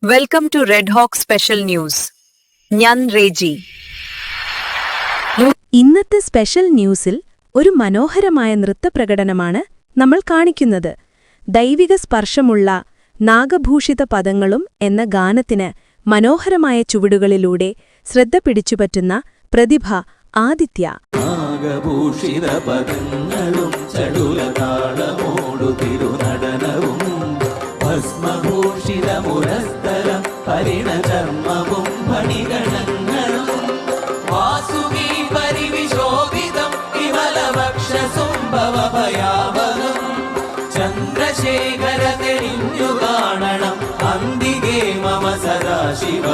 Welcome to red hawk special news. ഞാൻ റേജി. ഇന്നത്തെ special ന്യൂസിൽ ഒരു മനോഹരമായ നൃത്തപ്രകടനമാണ് നമ്മൾ കാണിക്കുന്നത്. ദൈവിക സ്പർശമുള്ള നാഗഭൂഷിത പദങ്ങളും എന്ന ഗാനത്തിന് മനോഹരമായ ചുവടുകളിലൂടെ ശ്രദ്ധ പിടിച്ചുപറ്റുന്ന പ്രതിഭ ആദിത്യ. നാഗഭൂഷിത പദങ്ങളും ചടുലതാളമോടു തിരുനടനവും ഭസ്മഭൂഷിതമുരസ്ഥലം പരിണചർമ്മവും ഫണിഗണങ്ങളും വാസുകീ പരിവിശോഭിതം വിമലവക്ഷസുംഭവഭയാവഹം ചന്ദ്രശേഖര തെളിഞ്ഞു കാണണം അന്തികേ മമ സദാശിവ